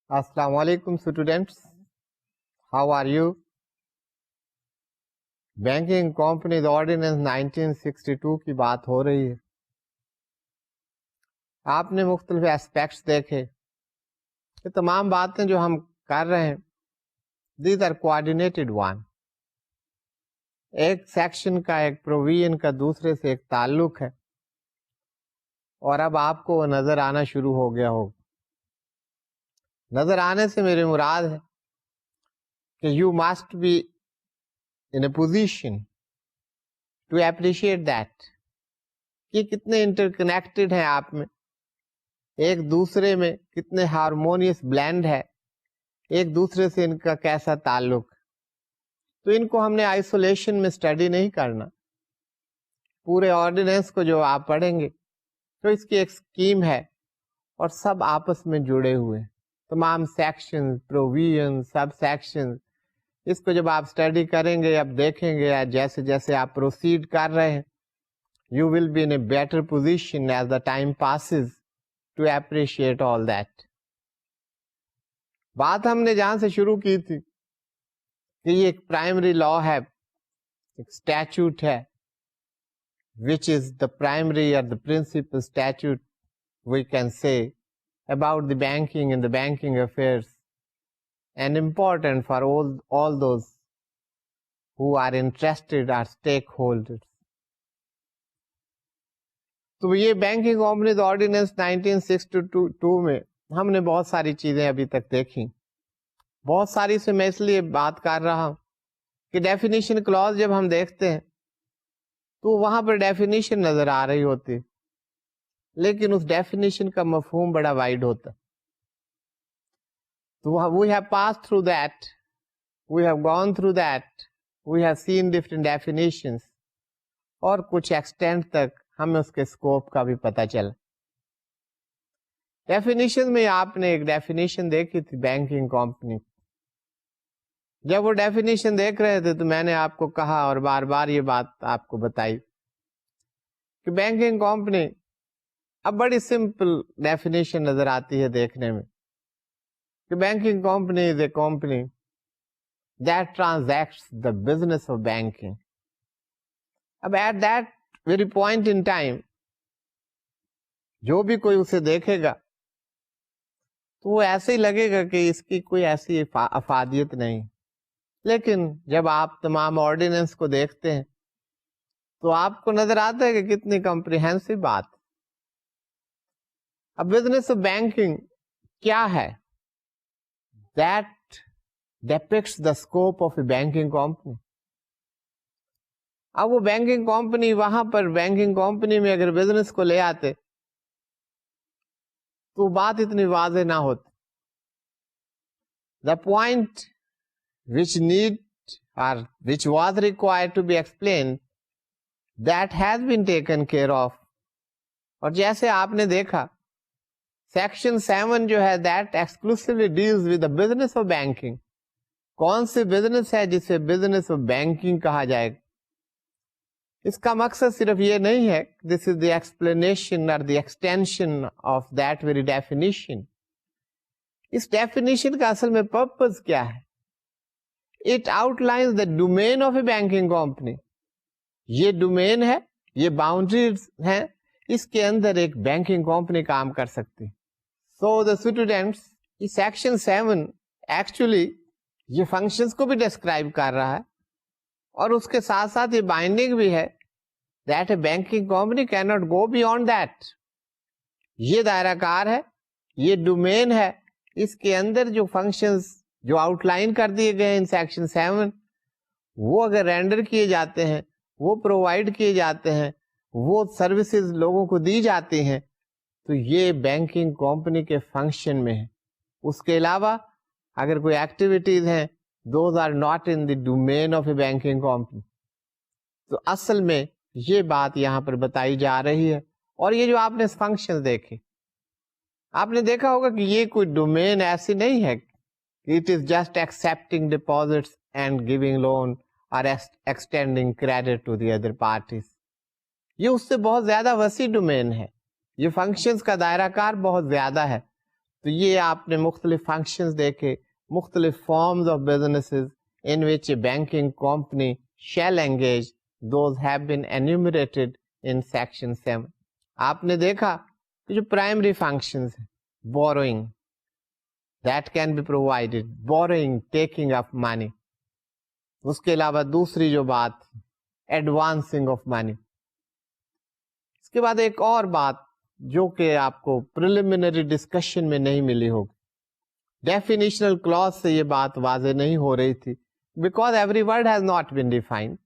السلام علیکم students, how are you? Banking companies ordinance 1962 کی بات ہو رہی ہے. آپ نے مختلف ایسپیکٹس دیکھے. یہ تمام باتیں جو ہم کر رہے ہیں دیز آر کوآرڈینیٹڈ ون. ایک سیکشن کا، ایک پروویژن کا دوسرے سے ایک تعلق ہے، اور اب آپ کو وہ نظر آنا شروع ہو گیا ہوگا. نظر آنے سے میری مراد ہے کہ you must be in a position to appreciate that کہ کتنے انٹر کنیکٹڈ ہیں آپ میں، ایک دوسرے میں کتنے ہارمونیس بلینڈ ہے، ایک دوسرے سے ان کا کیسا تعلق. تو ان کو ہم نے آئسولیشن میں اسٹڈی نہیں کرنا. پورے آرڈیننس کو جو آپ پڑھیں گے تو اس کی ایک اسکیم ہے اور سب آپس میں جڑے ہوئے، تمام سیکشن، پروویژن، سب سیکشن. اس کو جب آپ اسٹڈی کریں گے، اب دیکھیں گے، جیسے جیسے آپ پروسیڈ کر رہے ہیں، you will be in a better position as the time passes to appreciate all that. بات ہم نے جہاں سے شروع کی تھی کہ یہ ایک پرائمری لا ہے، ایک اسٹیچوٹ ہے، which is the primary or the principal statute we can say about the banking and the banking affairs, and important for all those who are interested or stakeholders. تو یہ بینکنگ کمپنیز آرڈیننس 1962 میں ہم نے بہت ساری چیزیں ابھی تک دیکھی. بہت ساری سے میں اس لیے بات کر رہا ہوں کہ ڈیفینیشن کلاز جب ہم دیکھتے ہیں تو وہاں پر ڈیفینیشن نظر آ رہی ہوتی، لیکن اس ڈیفینیشن کا مفہوم بڑا وائڈ ہوتا. تو we have passed through that, we have gone through that, we have seen different definitions, اور کچھ ایکسٹینٹ تک ہمیں اس کے اسکوپ کا بھی پتہ چلا. ڈیفینیشن میں آپ نے ایک ڈیفینیشن دیکھی تھی بینکنگ کمپنی. جب وہ ڈیفینیشن دیکھ رہے تھے تو میں نے آپ کو کہا اور بار بار یہ بات آپ کو بتائی کہ بینکنگ کمپنی اب بڑی سمپل ڈیفینیشن نظر آتی ہے دیکھنے میں کہ banking company is a company that transacts the business of banking. اب at that very point in time جو بھی کوئی اسے دیکھے گا تو وہ ایسے ہی لگے گا کہ اس کی کوئی ایسی افادیت نہیں. لیکن جب آپ تمام آرڈیننس کو دیکھتے ہیں تو آپ کو نظر آتا ہے کہ کتنی کمپریہنسو بات. اب بزنس آف بینکنگ کیا ہے؟ That depicts the scope of a banking company. اب وہ بینکنگ کمپنی، وہاں پر بینکنگ کمپنی میں اگر بزنس کو لے آتے تو بات اتنی واضح نہ ہوتی. The point which need or which was required to be explained, that has been taken care of. اور جیسے آپ نے دیکھا سیکشن 7 جو ہے that exclusively deals with the business of banking. کون سے بزنس ہے جسے بزنس آف بینکنگ کہا جائے گا؟ اس کا مقصد صرف یہ نہیں ہے this is the explanation or the extension of that very definition. اس ڈیفینیشن کا اصل میں پرپز کیا ہے؟ It outlines the domain of a banking company. یہ ڈومین ہے، یہ باؤنڈریز ہیں، اس کے اندر ایک بینکنگ کمپنی کام کر سکتی. So the students، یہ سیکشن 7 ایکچولی یہ فنکشنز کو بھی ڈسکرائب کر رہا ہے اور اس کے ساتھ ساتھ یہ بائنڈنگ بھی ہے that a banking company cannot go beyond that. یہ دائرہ کار ہے، یہ ڈومین ہے، اس کے اندر جو فنکشنز جو آؤٹ لائن کر دیے گئے ان سیکشن 7 وہ اگر رینڈر کیے جاتے ہیں، وہ پرووائڈ کیے جاتے ہیں، وہ سروسز لوگوں کو دی جاتی ہیں تو یہ بینکنگ کمپنی کے فنکشن میں ہے. اس کے علاوہ اگر کوئی ایکٹیویٹیز ہیں those are not in the domain of a banking company. تو اصل میں یہ بات یہاں پر بتائی جا رہی ہے. اور یہ جو آپ نے فنکشن دیکھے، آپ نے دیکھا ہوگا کہ یہ کوئی ڈومین ایسی نہیں ہے it is just accepting deposits and giving loan or extending credit to the other parties. یہ اس سے بہت زیادہ وسیع ڈومین ہے، یہ فنکشنز کا دائرہ کار بہت زیادہ ہے. تو یہ آپ نے مختلف فنکشنز دیکھے, مختلف forms of businesses in which a banking company shall engage, those have been enumerated in section 7. آپ نے دیکھا کہ جو پرائمری فنکشنز ہیں, borrowing, that can be provided, borrowing, taking of money. اس کے علاوہ دوسری جو بات, advancing of money. اس کے بعد ایک اور بات جو کہ آپ کو preliminary discussion میں نہیں ملی ہوگی, ڈیفینیشنل کلوز سے یہ بات واضح نہیں ہو رہی تھی, because every word has not been defined.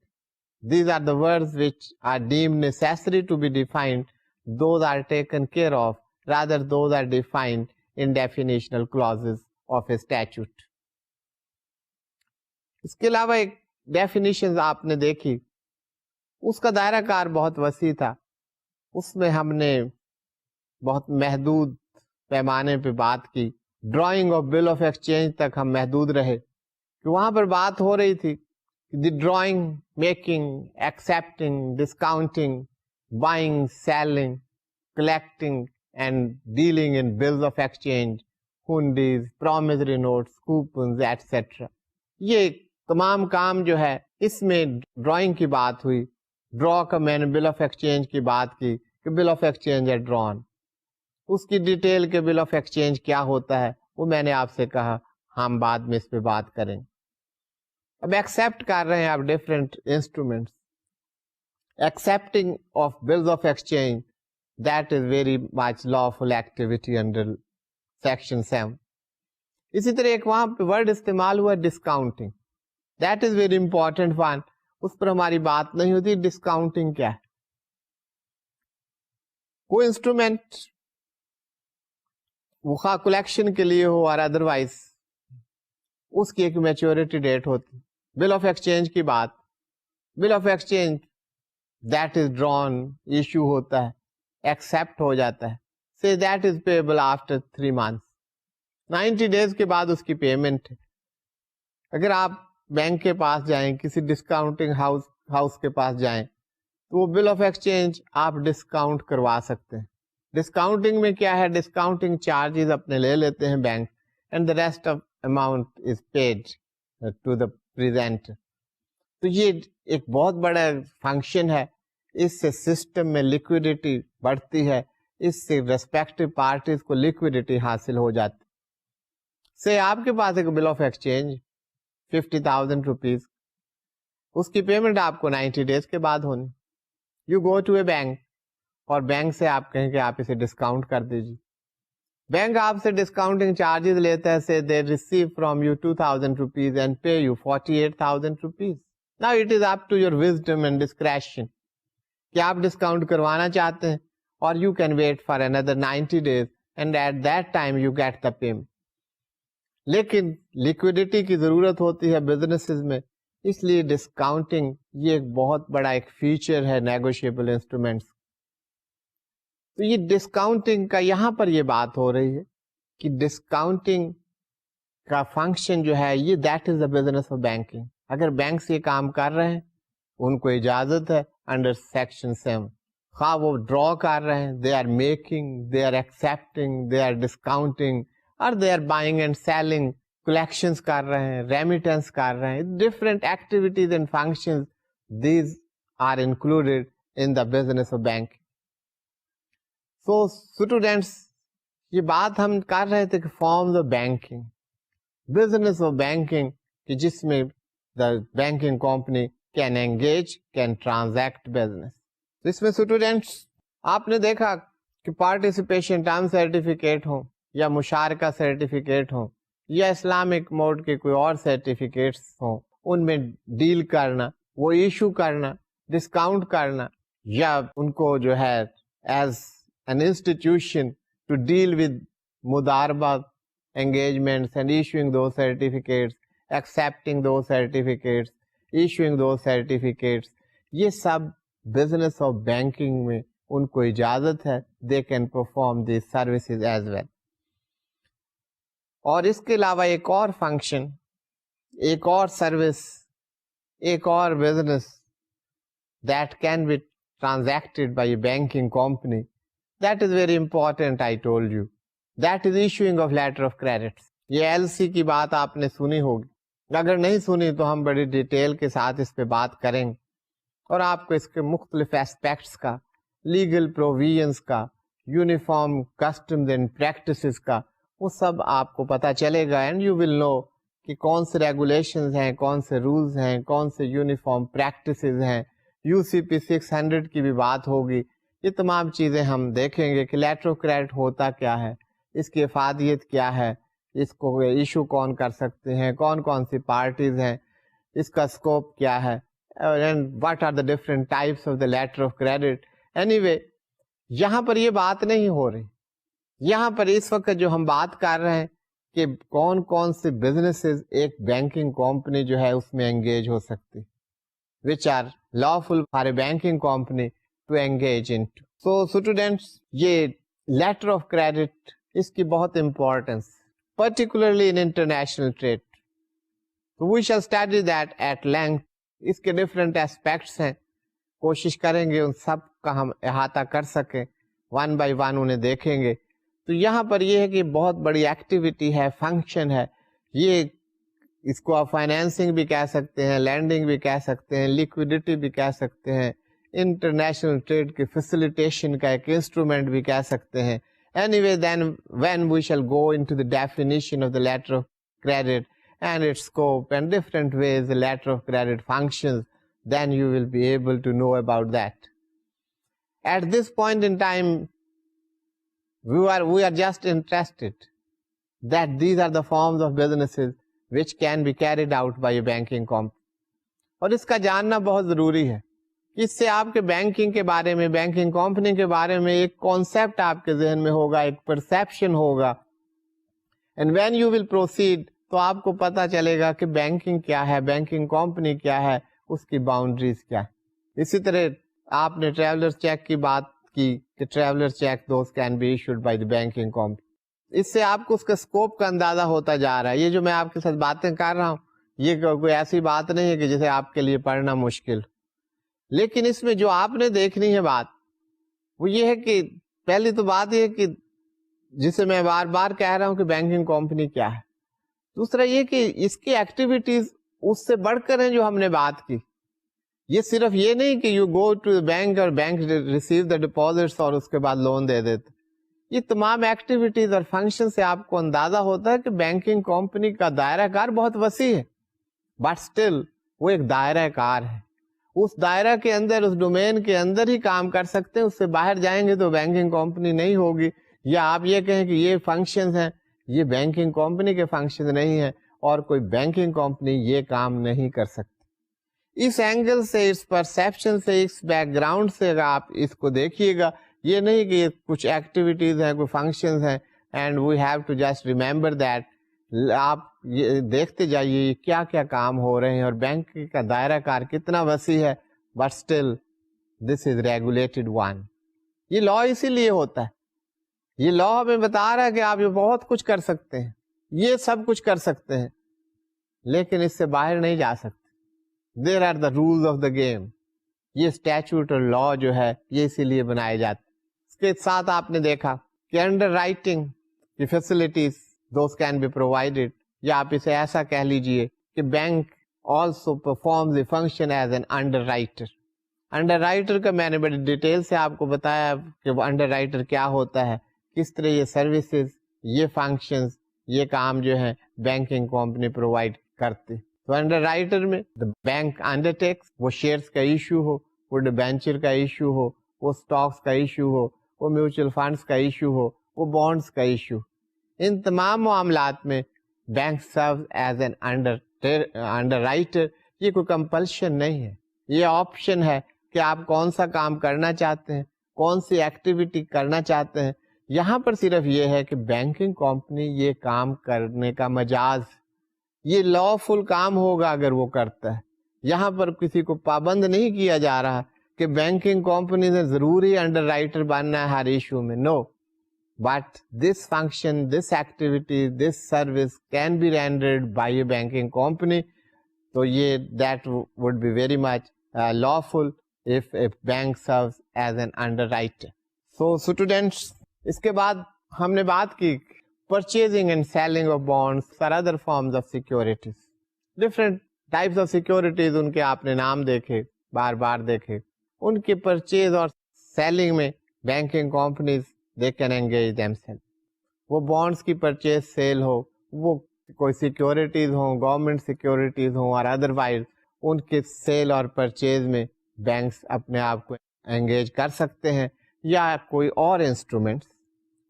These are the words which are deemed necessary to be defined. Those are taken care of, rather those are defined in definitional clauses of a statute. اس کے علاوہ ایک definitions آپ نے دیکھی, اس کا دائرہ کار بہت وسیع تھا, اس میں ہم نے بہت محدود پیمانے پہ بات کی. Drawing of bill of exchange تک ہم محدود رہے, کہ وہاں پر بات ہو رہی تھی the drawing, making, accepting, discounting, buying, selling, collecting and dealing in bills of exchange, hundis, promissory notes, coupons etcetera. یہ تمام کام جو ہے اس میں ڈرائنگ کی بات ہوئی. ڈرا کا میں نے بل آف ایکسچینج کی بات کی کہ بل آف ایکسچینج ہے ڈرون. اس کی ڈیٹیل کے بل آف ایکسچینج کیا ہوتا ہے وہ میں نے آپ سے کہا ہم بعد میں اس پہ بات کریں. اب ایکسپٹ کر رہے ہیں آپ different instruments. Accepting of bills of exchange, that is very much lawful activity under section 7. اسی طرح ایک وہاں پہ ورڈ استعمال ہوا discounting, that is very important one, اس پر ہماری بات نہیں ہوتی. ڈسکاؤنٹنگ کیا ہے؟ کوئی انسٹرومینٹ وہ خواہ کلیکشن کے لیے ہو اور ادروائز, اس کی ایک میچورٹی ڈیٹ ہوتی. بل آف ایکسچینج کی بات, بل of exchange that is drawn, issue ہوتا ہے, ایکسپٹ ہو جاتا ہے, سے that is payable after 3 months, 90 days کے بعد اس کی پیمنٹ ہے. اگر آپ بینک کے پاس جائیں, کسی ڈسکاؤنٹنگ ہاؤس کے پاس جائیں, تو وہ بل آف ایکسچینج آپ ڈسکاؤنٹ کروا سکتے ہیں. ڈسکاؤنٹنگ میں کیا ہے, ڈسکاؤنٹنگ چارجز اپنے لے لیتے ہیں bank, and the rest of amount is paid to the presenter. تو یہ ایک بہت بڑا فنکشن ہے, اس سے سسٹم میں لیکوڈیٹی بڑھتی ہے, اس سے ریسپیکٹو پارٹیز کو لیکوڈیٹی حاصل ہو جاتی. سے آپ کے پاس ایک بل آف ایکسچینج 50,000 روپیز, اس کی پیمنٹ آپ کو 90 days کے بعد ہونی. You go to a bank, اور بینک سے آپ کہیں کہ آپ اسے ڈسکاؤنٹ کر دیجیے. بینک آپ سے ڈسکاؤنٹنگ چارجز لیتا ہے, say they receive from you 2,000 rupees and pay you 48,000 rupees. Now it is up to your wisdom and discretion کہ آپ ڈسکاؤنٹ کروانا چاہتے ہیں, اور you can wait for another 90 days and at that time you get the payment. لیکن liquidity کی ضرورت ہوتی ہے بزنسز میں, اس لیے ڈسکاؤنٹنگ یہ ایک بہت بڑا ایک فیچر ہے نیگوشیبل انسٹرومینٹس. تو یہ ڈسکاؤنٹنگ کا یہاں پر یہ بات ہو رہی ہے کہ ڈسکاؤنٹنگ کا فنکشن جو ہے یہ that is the business of banking. اگر بینکس یہ کام کر رہے ہیں, ان کو اجازت ہے انڈر سیکشن 7, خواہ وہ ڈرا کر رہے ہیں, they are making, they are accepting, they are discounting, اور they are buying and selling, collections کر رہے ہیں, ریمیٹنس کر رہے ہیں, different activities and functions, these are included in the business of banking. So students, یہ بات ہم کر رہے تھے کہ forms of banking, business of banking, کہ جس میں the banking company can engage, can transact business. اس میں اسٹوڈینٹس آپ نے دیکھا کہ پارٹیسپیشن ٹرم سرٹیفکیٹ ہوں یا مشارکہ سرٹیفکیٹ ہوں یا اسلامک موڈ کے کوئی اور سرٹیفکیٹس ہوں, ان میں ڈیل کرنا, وہ ایشو کرنا, ڈسکاؤنٹ کرنا, یا ان کو جو ہے as an institution to deal with mudarba engagements and issuing those certificates, accepting those certificates, issuing those certificates, یہ سب business of banking میں ان کو اجازت ہے, they can perform these services as well. اور اس کے علاوہ ایک اور فنکشن, ایک اور سروس, ایک اور business that can be transacted by a banking company, that is very important, I told you. that is issuing of letter of credit. یہ LC کی بات آپ نے سنی ہوگی, اگر نہیں سنی تو ہم بڑی ڈیٹیل کے ساتھ اس پہ بات کریں گے اور آپ کو اس کے مختلف اسپیکٹس کا, لیگل پروویژنس کا, یونیفارم کسٹمز اینڈ پریکٹسز کا, وہ سب آپ کو پتہ چلے گا. اینڈ یو ول نو کہ کون سے ریگولیشنز ہیں, کون سے رولز ہیں, کون سے یونیفارم پریکٹسز ہیں. UCP 600 کی بھی بات ہوگی. یہ تمام چیزیں ہم دیکھیں گے کہ لیٹر آف کریڈٹ ہوتا کیا ہے, اس کی افادیت کیا ہے, اس کو ایشو کون کر سکتے ہیں, کون کون سی پارٹیز ہیں, اس کا اسکوپ کیا ہے, and what are the different types of the letter of credit. Anyway یہاں پر یہ بات نہیں ہو رہی. یہاں پر اس وقت جو ہم بات کر رہے ہیں کہ کون کون سے بزنسز ایک بینکنگ کمپنی جو ہے اس میں انگیج ہو سکتی, which are lawful for a banking company to engage into. So students, یہ letter of credit اس کی بہت importance, particularly in international trade. So we shall study that at length. اس کے different aspects ہیں, کوشش کریں گے ان سب کا ہم احاطہ کر سکیں, one by one انہیں دیکھیں گے. تو یہاں پر یہ ہے کہ بہت بڑی ایکٹیویٹی ہے, فنکشن ہے. یہ اس کو آپ فائنینسنگ بھی کہہ سکتے ہیں, لینڈنگ بھی کہہ سکتے ہیں, لیکوڈیٹی بھی کہہ سکتے ہیں, انٹرنیشنل ٹریڈ کی فیسیلیٹیشن کا ایک انسٹرومنٹ بھی کہہ سکتے ہیں. Anyway, then when we shall go into the definition of the letter of credit and its scope and different ways the letter of credit functions, then you will be able to know about that. At this point in time, we are just interested that these are the forms of businesses which can be carried out by a banking company. اور اس کا جاننا بہت ضروری ہے. اس سے آپ کے banking کے بارے میں, بینکنگ کمپنی کے بارے میں ایک کانسیپٹ آپ کے ذہن میں ہوگا, ایک پرسیپشن ہوگا. And when you will proceed, تو آپ کو پتا چلے گا کہ بینکنگ کیا ہے, بینکنگ کمپنی کیا ہے, اس کی باؤنڈریز کیا ہے. اسی طرح آپ نے ٹریولر چیک کی بات کی کہ traveller cheque those can be issued by the banking company. اس سے آپ کو اس کے اسکوپ کا اندازہ ہوتا جا رہا ہے. یہ جو میں آپ کے ساتھ باتیں کر رہا ہوں, یہ کوئی ایسی بات نہیں ہے کہ جسے آپ کے لیے پڑھنا مشکل, لیکن اس میں جو آپ نے دیکھنی ہے بات وہ یہ ہے کہ پہلی تو بات یہ ہے کہ جسے میں بار بار کہہ رہا ہوں کہ بینکنگ کمپنی کیا ہے. دوسرا یہ کہ اس کی ایکٹیویٹیز اس سے بڑھ کر ہیں جو ہم نے بات کی. یہ صرف یہ نہیں کہ یو گو ٹو بینک اور بینک ریسیو دا ڈپازٹس اور اس کے بعد لون دے دیتے. یہ تمام ایکٹیویٹیز اور فنکشن سے آپ کو اندازہ ہوتا ہے کہ بینکنگ کمپنی کا دائرہ کار بہت وسیع ہے, بٹ اسٹل وہ ایک دائرہ کار ہے. اس دائرہ کے اندر, اس ڈومین کے اندر ہی کام کر سکتے ہیں. اس سے باہر جائیں گے تو بینکنگ کمپنی نہیں ہوگی, یا آپ یہ کہیں کہ یہ فنکشنز ہیں, یہ بینکنگ کمپنی کے فنکشن نہیں ہیں اور کوئی بینکنگ کمپنی یہ کام نہیں کر سکتی. اس اینگل سے, اس پرسیپشن سے, اس بیک گراؤنڈ سے اگر آپ اس کو دیکھیے گا, یہ نہیں کہ کچھ ایکٹیویٹیز ہیں, کوئی فنکشنز ہیں, and we have to just remember that. آپ یہ دیکھتے جائیے کیا کیا کام ہو رہے ہیں اور بینک کا دائرہ کار کتنا وسیع ہے, but still this is regulated one. یہ لا اسی لیے ہوتا ہے. یہ لا ہمیں بتا رہا ہے کہ آپ یہ بہت کچھ کر سکتے ہیں, یہ سب کچھ کر سکتے ہیں, لیکن اس سے باہر نہیں جا سکتے. There are the rules of the game. یہ اسٹیچوٹ اور لا جو ہے یہ اسی لیے بنائے جاتے. اس کے ساتھ آپ نے دیکھا کہ انڈر رائٹنگ کی facilities those can be provided, یا آپ اسے ایسا کہہ لیجئے کہ bank also performs the function as an underwriter. underwriter کا میں نے بڑی ڈیٹیل سے آپ کو بتایا کہ وہ underwriter کیا ہوتا ہے, کس طرح یہ سروسز, یہ فنکشنز, یہ کام جو ہے بینکنگ کمپنی پرووائڈ کرتی. تو underwriter میں the bank undertakes, وہ شیئرز کا ایشو ہو, وہ ڈیبینچر کا ایشو ہو, وہ سٹاکس کا ایشو ہو, وہ میوچل فنڈز کا ایشو ہو, وہ بانڈز کا ایشو, ان تمام معاملات میں bank serve as an under writer. یہ کوئی کمپلشن نہیں ہے, یہ آپشن ہے کہ آپ کون سا کام کرنا چاہتے ہیں, کون سی ایکٹیویٹی کرنا چاہتے ہیں. یہاں پر صرف یہ ہے کہ بینکنگ کمپنی یہ کام کرنے کا مجاز, یہ لا فل کام ہوگا اگر وہ کرتا ہے. یہاں پر کسی کو پابند نہیں کیا جا رہا کہ بینکنگ کمپنی نے ضروری انڈر رائٹر بننا ہے ہر ایشو میں. نو, but this function, this activity, this service can be rendered by a banking company. So that would be very much lawful if a bank serves as an underwriter. So students, اس کے بعد ہم نے بات کی purchasing and selling of bonds or other forms of securities. Different types of securities ان کے آپ نے نام دیکھے, بار بار دیکھے. ان کی پرچیز اور سیلنگ میں banking companies they can engage themselves. وہ بانڈس کی پرچیز سیل ہو, وہ کوئی سیکیورٹیز ہوں, گورنمنٹ سیکیورٹیز ہوں اور ادروائز, ان کے سیل اور پرچیز میں بینکس اپنے آپ کو انگیج کر سکتے ہیں, یا کوئی اور انسٹرومنٹس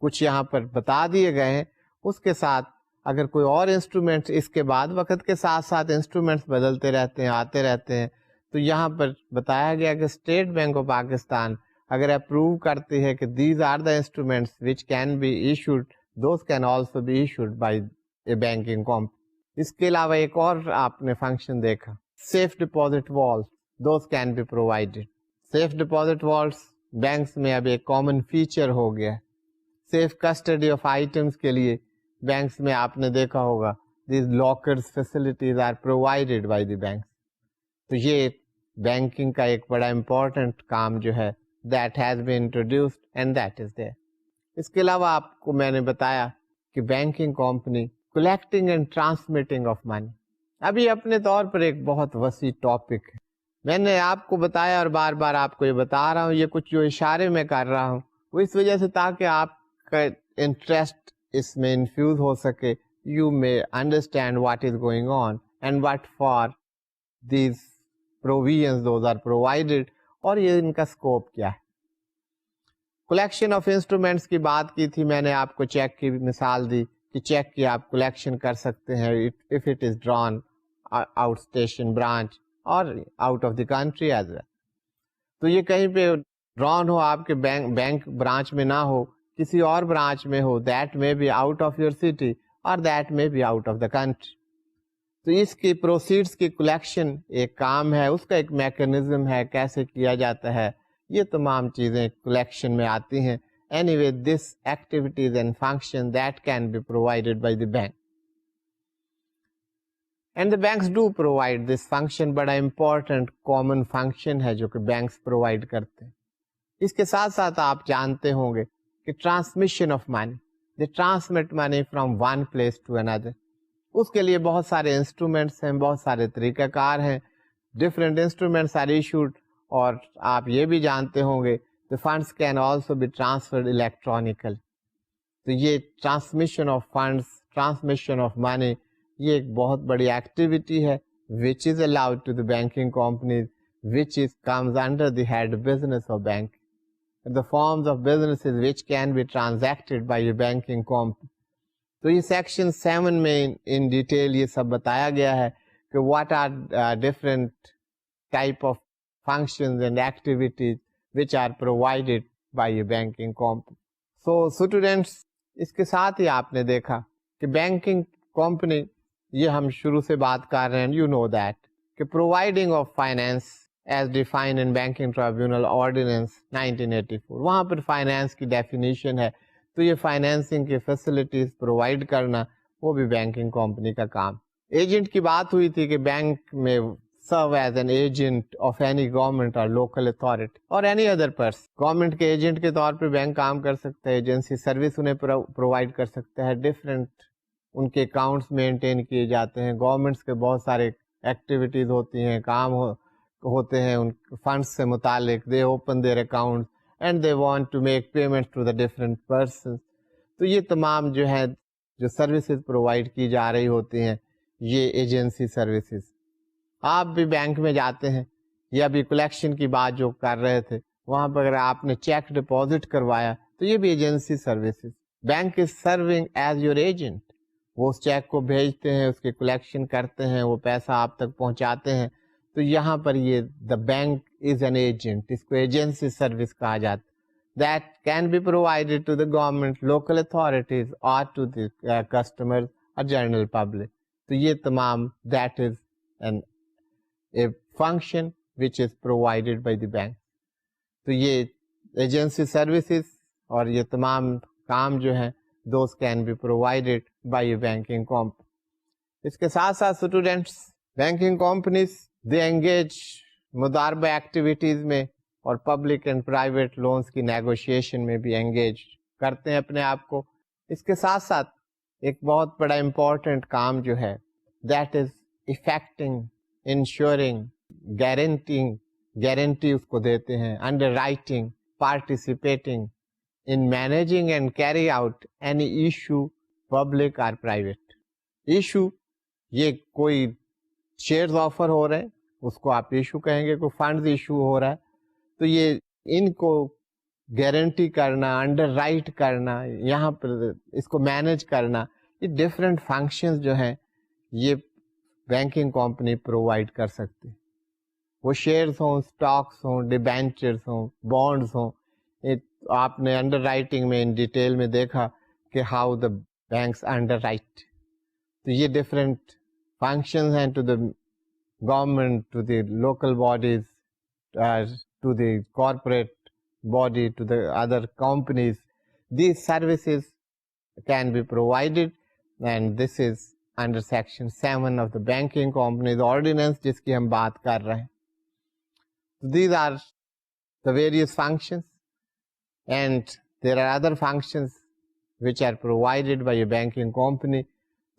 کچھ یہاں پر بتا دیے گئے ہیں. اس کے ساتھ اگر کوئی اور انسٹرومنٹس اس کے بعد وقت کے ساتھ ساتھ انسٹرومنٹس بدلتے رہتے ہیں, آتے رہتے ہیں, تو یہاں پر بتایا گیا کہ اسٹیٹ بینک آف پاکستان اگر اپروو کرتی ہے کہ these are the instruments which can be issued, those can also be issued by a banking company. اس کے علاوہ ایک اور آپ نے فنکشن دیکھا, safe deposit vaults, those can be provided. Safe deposit vaults banks میں اب ایک کامن فیچر ہو گیا. سیف کسٹڈی آف آئٹمس کے لیے بینکس میں آپ نے دیکھا ہوگا these lockers facilities are provided by the banks. تو یہ بینکنگ کا ایک بڑا امپورٹنٹ کام جو ہے that has been introduced and that is there. اس کے علاوہ آپ کو میں نے بتایا کہ banking company collecting and transmitting of money, ابھی اپنے طور پر ایک بہت وسیع ٹاپک ہے. میں نے آپ کو بتایا اور بار بار آپ کو یہ بتا رہا ہوں, یہ کچھ جو اشارے میں کر رہا ہوں وہ اس وجہ سے تاکہ آپ کا انٹرسٹ اس میں انفیوز ہو سکے. You may understand what is going on and what for these provisions those are provided, اور یہ ان کا اسکوپ کیا ہے. کلیکشن آف انسٹرومینٹس کی بات کی تھی میں نے, آپ کو چیک کی مثال دی کہ چیک کی آپ کلیکشن کر سکتے ہیں if it is drawn outstation branch اور out of the country as well. تو یہ کہیں پہ ڈران ہو آپ کے بینک برانچ میں نہ ہو, کسی اور برانچ میں ہو, that may be out of your city اور that may be out of the country. تو اس کی پروسیڈس کی کلیکشن ایک کام ہے, اس کا ایک میکانزم ہے کیسے کیا جاتا ہے, یہ تمام چیزیں کلیکشن میں آتی ہیں. Anyway this activities and function that can be provided by the bank and the banks do provide this function. بڑا امپورٹنٹ کامن فنکشن ہے جو کہ بینکس پرووائڈ کرتے ہیں. اس کے ساتھ ساتھ آپ جانتے ہوں گے کہ transmission of money, they transmit money from one place to another, اس کے لیے بہت سارے انسٹرومینٹس ہیں, بہت سارے طریقہ کار ہیں, ڈفرینٹ انسٹرومینٹس آر ایشوڈ. اور آپ یہ بھی جانتے ہوں گے the funds can also be transferred electronically. تو یہ transmission of funds, transmission of منی, یہ ایک بہت بڑی ایکٹیویٹی ہے which is allowed to the banking companies, which is comes under the head business of bank. The forms of businesses which can be transacted by a banking company. تو یہ section 7 میں in detail یہ سب بتایا گیا ہے کہ what are different type of functions and activities which are provided by a banking company. So students, اس کے ساتھ ہی آپ نے دیکھا کہ بینکنگ کمپنی, یہ ہم شروع سے بات کر رہے ہیں, you know that کہ providing of finance as defined in Banking Tribunal Ordinance 1984, وہاں پر فائنینس کی ڈیفینیشن ہے. تو یہ فائنینسنگ کی فیسلٹیز پرووائڈ کرنا وہ بھی بینکنگ کمپنی کا کام. ایجنٹ کی بات ہوئی تھی کہ بینک میں serve as an agent of any government or local authority or any other person. Government کے ایجنٹ کے طور پہ بینک کام کر سکتا ہے, ایجنسی سروس انہیں پرووائڈ کر سکتا ہے, ڈفرینٹ ان کے اکاؤنٹس مینٹین کیے جاتے ہیں, گورنمنٹس کے بہت سارے ایکٹیویٹیز ہوتی ہیں, کام ہوتے ہیں ان فنڈس سے متعلق. They open their account and they want to make payment to the different persons. تو یہ تمام جو ہے جو سروسز پرووائڈ کی جا رہی ہوتی ہیں یہ ایجنسی سروسز. آپ بھی بینک میں جاتے ہیں یا بھی کلیکشن کی بات جو کر رہے تھے, وہاں پر اگر آپ نے چیک ڈپازٹ کروایا تو یہ بھی agency services. Bank is serving as your agent, وہ اس چیک کو بھیجتے ہیں, اس کی کلیکشن کرتے ہیں, وہ پیسہ آپ تک پہنچاتے ہیں. تو یہاں پر یہ the bank is an agent, اس کو ایجنسی سروس کہا جاتا ہے. That can be provided to the government, local authorities اور ٹو دی کسٹمر اور جنرل پبلک. تو یہ تمام that is an a function which is provided by the bank. تو یہ ایجنسی سروسز اور یہ تمام کام جو ہیں those can be provided by a banking company. اس کے ساتھ ساتھ students, banking companies they engage مضاربہ ایکٹیویٹیز میں اور پبلک اینڈ پرائیویٹ لونز کی نیگوشیشن میں بھی انگیج کرتے ہیں اپنے آپ کو. اس کے ساتھ ساتھ ایک بہت بڑا امپورٹنٹ کام جو ہے that is effecting insuring guarantee اس کو دیتے ہیں, underwriting, participating in managing and carry out any issue public or private. Issue یہ کوئی شیئرز آفر ہو رہے ہیں اس کو آپ ایشو کہیں گے, کوئی فنڈز ایشو ہو رہا ہے تو یہ ان کو گارنٹی کرنا, انڈر رائٹ کرنا, یہاں پر اس کو مینیج کرنا, یہ ڈفرینٹ فنکشنز جو ہیں یہ بینکنگ کمپنی پرووائڈ کر سکتی. وہ شیئرز ہوں, اسٹاکس ہوں, ڈیبینچرز ہوں, بانڈز ہوں. آپ نے انڈر رائٹنگ میں ان ڈیٹیل میں دیکھا کہ how the banks underwrite. تو یہ ڈفرینٹ فنکشنز ہیں to the government, to the local bodies, to the corporate body, to the other companies. These services can be provided, and this is under section 7 of the banking companies ordinance جس کی ہم بات کر رہے ہیں. These are the various functions, and there are other functions which are provided by a banking company.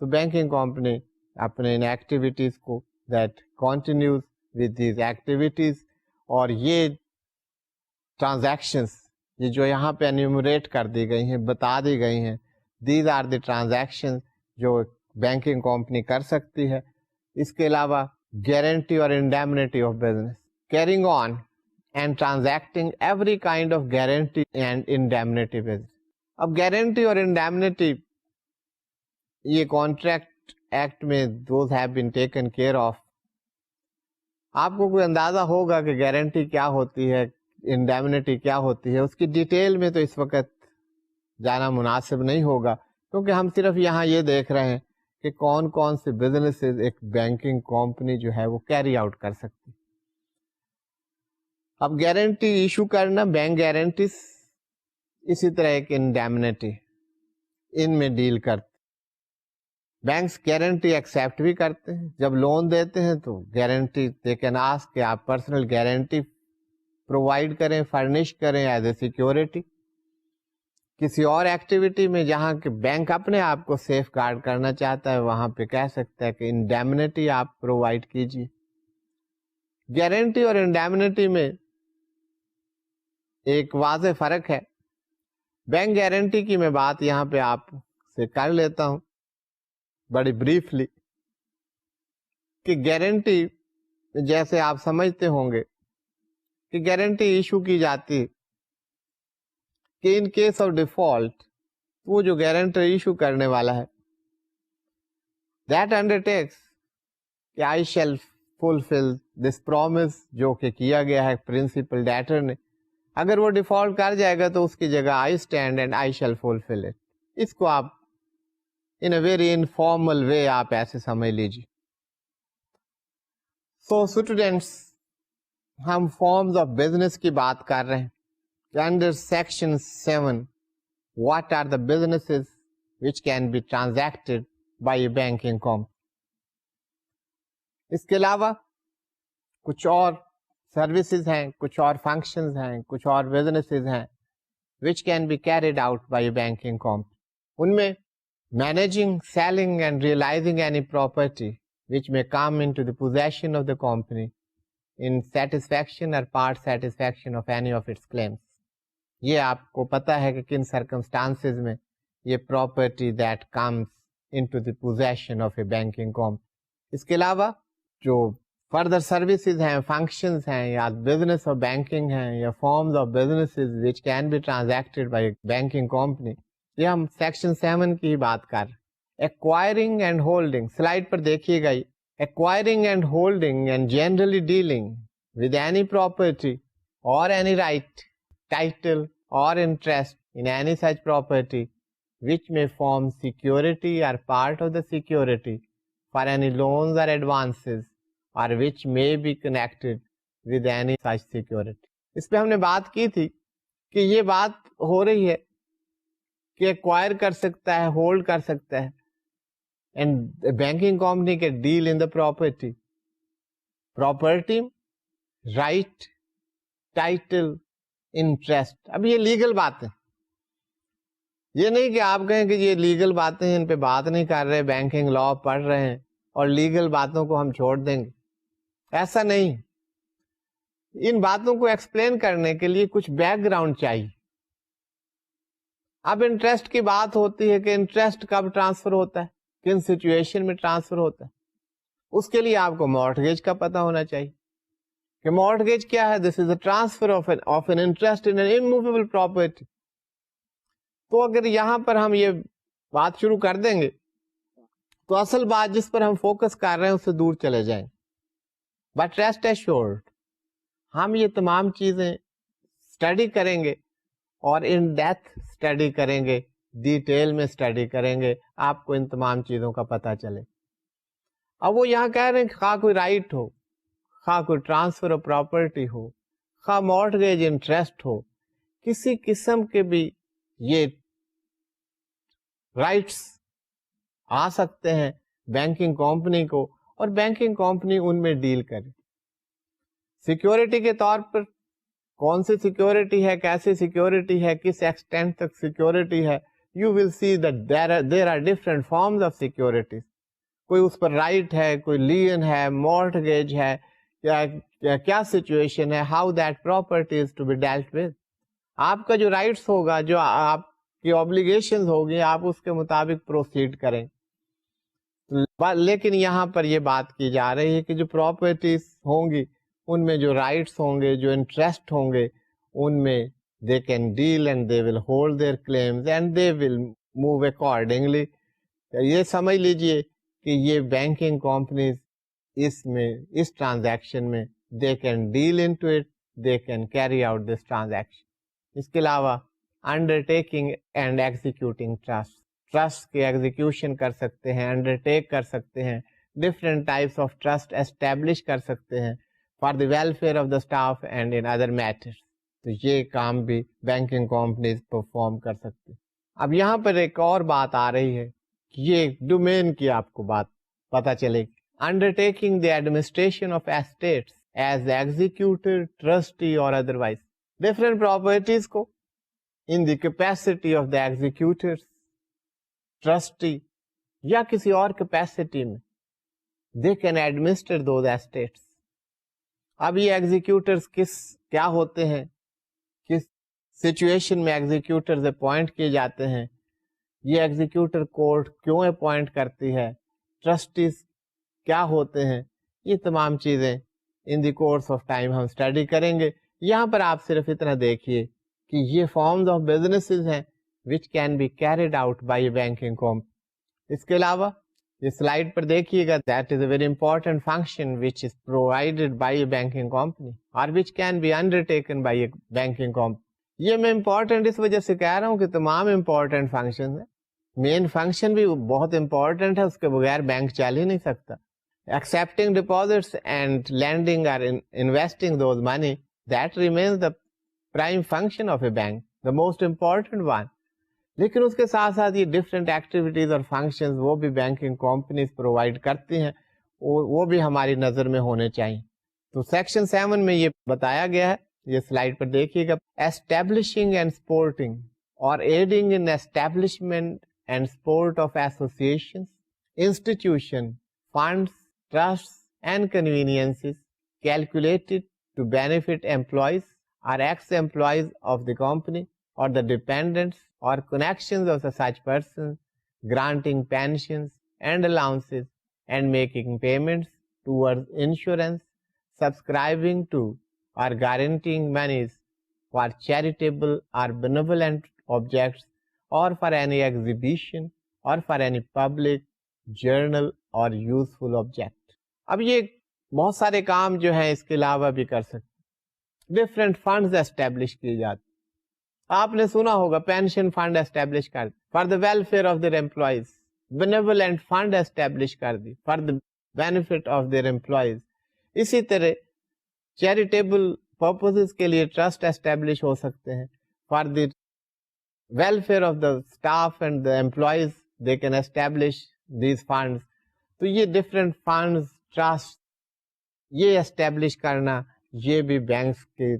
تو banking company اپنے ان activities کو that continues with these activities, اور یہ ٹرانزیکشنز یہ جو یہاں پہ انیومریٹ کر دی گئی ہیں, بتا دی گئی ہیں, دیز آر دی ٹرانزیکشن جو بینکنگ کمپنی کر سکتی ہے. اس کے علاوہ گارنٹی اور indemnity of business, carrying on and transacting every kind of guarantee and indemnity business. اب گارنٹی اور انڈیمنیٹی یہ کانٹریکٹ ایکٹ میں those have been taken care of. آپ کو کوئی اندازہ ہوگا کہ گارنٹی کیا ہوتی ہے, انڈیمنیٹی کیا ہوتی ہے, اس کی ڈیٹیل میں تو اس وقت جانا مناسب نہیں ہوگا, کیونکہ ہم صرف یہاں یہ دیکھ رہے ہیں کہ کون کون سے بزنسز ایک بینکنگ کمپنی جو ہے وہ کیری آؤٹ کر سکتی. اب گارنٹی ایشو کرنا, بینک گارنٹیز, اسی طرح ایک انڈیمنیٹی, ان میں ڈیل کرتے. بینکس گارنٹی ایکسیپٹ بھی کرتے ہیں, جب لون دیتے ہیں تو گارنٹی دے کین آسک کہ آپ پرسنل گارنٹی پرووائڈ کریں, فرنش کریں ایز اے سیکیورٹی. کسی اور ایکٹیویٹی میں جہاں کہ بینک اپنے آپ کو سیف گارڈ کرنا چاہتا ہے وہاں پہ کہہ سکتا ہے کہ انڈیمنیٹی آپ پرووائڈ کیجیے. گارنٹی اور انڈیمنیٹی میں ایک واضح فرق ہے. بینک گارنٹی کی میں بات یہاں پہ آپ سے کر لیتا ہوں بڑی بریفلی, کہ گارنٹی جیسے آپ سمجھتے ہوں گے کہ گارنٹی ایشو کی جاتی کہ ان کیس آف ڈیفالٹ وہ جو گارنٹر ایشو کرنے والا ہے دیٹ انڈرٹیکس کہ آئی شیل فلفل دس پرومس جو کہ کیا گیا ہے پرنسپل ڈیٹر نے, اگر وہ ڈیفالٹ کر جائے گا تو اس کی جگہ I stand and I shall fulfil it. اس کو آپ ان اے ویری انفارمل وے آپ ایسے سمجھ لیجیے. سو اسٹوڈینٹس, ہم فارمز آف بزنس کی بات کر رہے ہیں کہ under section 7 what are the businesses which can be transacted by a banking company. اس کے علاوہ کچھ اور سروسز ہیں, کچھ اور فنکشنز ہیں, کچھ اور بزنسز ہیں which can be carried out by a banking company. ان میں managing, selling and realising any property which may come into the possession of the company in satisfaction or part satisfaction of any of its claims. یہ آپ کو پتا ہے کہ کن circumstances میں یہ property that comes into the possession of a banking company. اس کے علاوہ جو further services ہیں, functions ہیں, یا business of banking ہیں, یا forms of businesses which can be transacted by a banking company, یہ ہم section 7 کی بات کر رہے ہیں. Acquiring and holding, slide پر دیکھیے گا, acquiring and holding and generally dealing with any property or any right, title or interest in any such property which may form security or part of the security for any loans or advances or which may be connected with any such security. اس پہ ہم نے بات کی تھی کہ یہ بات ہو رہی ہے کہ ایکوائر کر سکتا ہے, ہولڈ کر سکتا ہے, and a banking company can deal in the property, right, title, interest. اب یہ لیگل بات ہے. یہ نہیں کہ آپ کہیں کہ یہ لیگل باتیں ہیں ان پہ بات نہیں کر رہے, بینکنگ لا پڑھ رہے ہیں اور لیگل باتوں کو ہم چھوڑ دیں گے, ایسا نہیں. ان باتوں کو ایکسپلین کرنے کے لیے کچھ بیک گراؤنڈ چاہیے. اب انٹرسٹ کی بات ہوتی ہے کہ انٹرسٹ کب ٹرانسفر ہوتا ہے, کن سچویشن میں ٹرانسفر ہوتا ہے. اس کے لیے آپ کو مارٹگیج کا پتا ہونا چاہیے کہ مارٹگیج کیا ہے. This is a transfer of an interest in an immovable property. تو اگر یہاں پر ہم یہ بات شروع کر دیں گے تو اصل بات جس پر ہم فوکس کر رہے ہیں اس سے دور چلے جائیں. بٹ ریسٹ ایشورڈ, ہم یہ تمام چیزیں اسٹڈی کریں گے اور ان ڈیپتھ اسٹڈی کریں گے, ڈیٹیل میں اسٹڈی کریں گے, آپ کو ان تمام چیزوں کا پتہ چلے. اب وہ یہاں کہہ رہے ہیں کہ خواہ کوئی رائٹ ہو, خواہ کوئی ٹرانسفر آف پراپرٹی ہو, خواہ مارٹگیج انٹرسٹ ہو, کسی قسم کے بھی یہ رائٹس آ سکتے ہیں بینکنگ کمپنی کو, اور بینکنگ کمپنی ان میں ڈیل کرے. سیکیورٹی کے طور پر کون سی سیکیورٹی ہے, کیسی سیکیورٹی ہے, کس ایکسٹینٹ تک سیکیورٹی ہے. You will see that there are different forms of securities. کوئی اس پر رائٹ ہے, کوئی لین ہے, مارٹگیج ہے, کیا سچویشن ہے, how that property is to be dealt with. آپ کا جو رائٹس ہوگا, جو آپ کی اوبلیگیشنز ہوگی, آپ اس کے مطابق پروسیڈ کریں. لیکن یہاں پر یہ بات کی جا رہی ہے کہ جو پراپرٹیز ہوں گی ان میں جو رائٹس ہوں گے, جو انٹرسٹ ہوں گے, ان میں they can deal and they will hold their claims and they will move accordingly. یہ سمجھ لیجئے کہ یہ بینکنگ کمپنیز اس میں, اس ٹرانزیکشن میں they can deal into it, they can carry out this transaction. اس کے علاوہ undertaking and executing trust, trust کے ایگزیکیوشن کر سکتے ہیں, انڈرٹیک کر سکتے ہیں, different types of trust establish کر سکتے ہیں for the welfare of the staff and in other matters. تو یہ کام بھی بینکنگ کمپنیز پرفارم کر سکتے. اب یہاں پر ایک اور بات آ رہی ہے کہ یہ ڈومین کی آپ کو بات پتا چلے گی. Undertaking the administration of estates as executor, trustee or otherwise, different properties کو in the capacity of the executors, trustee یا کسی اور capacity میں they can administer those estates. اب یہ ایگزیکیوٹرز کیا ہوتے ہیں, کس سچویشن میں ایگزیکیوٹرز اپوائنٹ کیے جاتے ہیں, یہ ایگزیکیوٹر کورٹ کیوں اپوائنٹ کرتی ہے, ٹرسٹیز کیا ہوتے ہیں, یہ تمام چیزیں ان دی کورس آف ٹائم ہم اسٹڈی کریں گے. یہاں پر آپ صرف اتنا دیکھیے کہ یہ فارمز آف بزنسز ہیں which can be carried out by a banking company. اس کے علاوہ یہ سلائڈ پر دیکھیے گا that is a very important function which is provided by a banking company or which can be undertaken by a banking company. یہ میں important اس وجہ سے کہہ رہا ہوں کہ تمام امپورٹنٹ فنکشن ہیں. مین فنکشن بھی بہت امپورٹنٹ ہے, اس کے بغیر بینک چل ہی نہیں سکتا. Accepting deposits and lending or investing those money, that remains the prime function of a bank, the most important one. لیکن اس کے ساتھ ساتھ یہ ڈفرینٹ ایکٹیویٹیز اور فنکشنز وہ بھی بینکنگ کمپنیز پرووائڈ کرتی ہیں, وہ بھی ہماری نظر میں ہونے چاہیے. تو سیکشن 7 میں یہ بتایا گیا ہے, یہ سلائڈ پر دیکھیے گا. Establishing and supporting or aiding in establishment and support of associations, institution, funds, trust and conveniences calculated to benefit employees or ex-employees of the company or the dependents or connections of such persons, granting pensions and allowances and making payments towards insurance, subscribing to or guaranteeing monies for charitable or benevolent objects or for any exhibition or for any public journal or useful object. اب یہ بہت سارے کام جو ہیں اس کے علاوہ بھی کر سکتے. ڈفرینٹ فنڈز اسٹیبلش کیے جاتے. آپ نے سنا ہوگا پینشن فنڈ اسٹیبلش کر دی for the welfare of their employees, benevolent fund establish کر دی for the benefit of their employees. اسی طرح چیریٹیبل پرپزز کے لیے ٹرسٹ اسٹیبلش ہو سکتے ہیں for the welfare of the staff and the employees, they can establish these funds. تو یہ ڈفرینٹ فنڈز, ٹرسٹ, یہ اسٹیبلش کرنا یہ بھی بینکس کے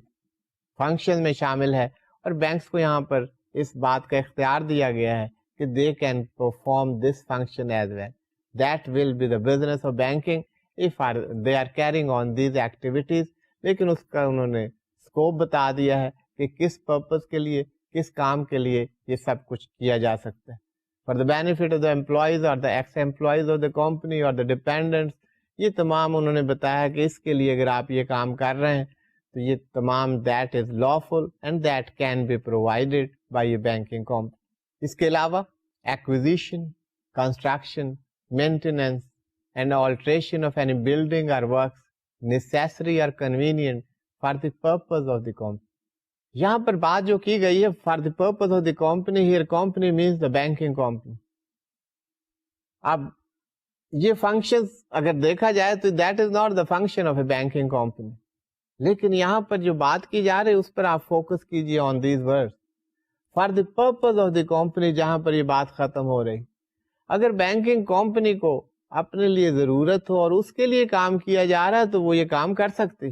فنکشن میں شامل ہے, اور بینکس کو یہاں پر اس بات کا اختیار دیا گیا ہے کہ they can perform this function as well. That will be the business of banking if they are carrying on these activities. لیکن اس کا انہوں نے اسکوپ بتا دیا ہے کہ کس پرپز کے لیے, کس کام کے لیے یہ سب کچھ کیا جا سکتا ہے. For the benefit of the employees or the ex-employees of the company or the dependents, یہ تمام انہوں نے بتایا کہ اس کے لیے اگر آپ یہ کام کر رہے ہیں تو یہ تمام that is lawful and that can be provided by a banking company. اس کے علاوہ acquisition, construction, maintenance and alteration of any building or works necessary or convenient for the purpose of the company. یہاں پر بات جو کی گئی ہے for the purpose of the company, here company means the banking company. اب یہ functions اگر دیکھا جائے تو that is not the function of a banking company. لیکن یہاں پر جو بات کی جا رہی ہے اس پر آپ فوکس کیجئے on these words. For the purpose of the company, جہاں پر یہ بات ختم ہو رہی. اگر بینکنگ کمپنی کو اپنے لیے ضرورت ہو اور اس کے لیے کام کیا جا رہا ہے تو وہ یہ کام کر سکتی.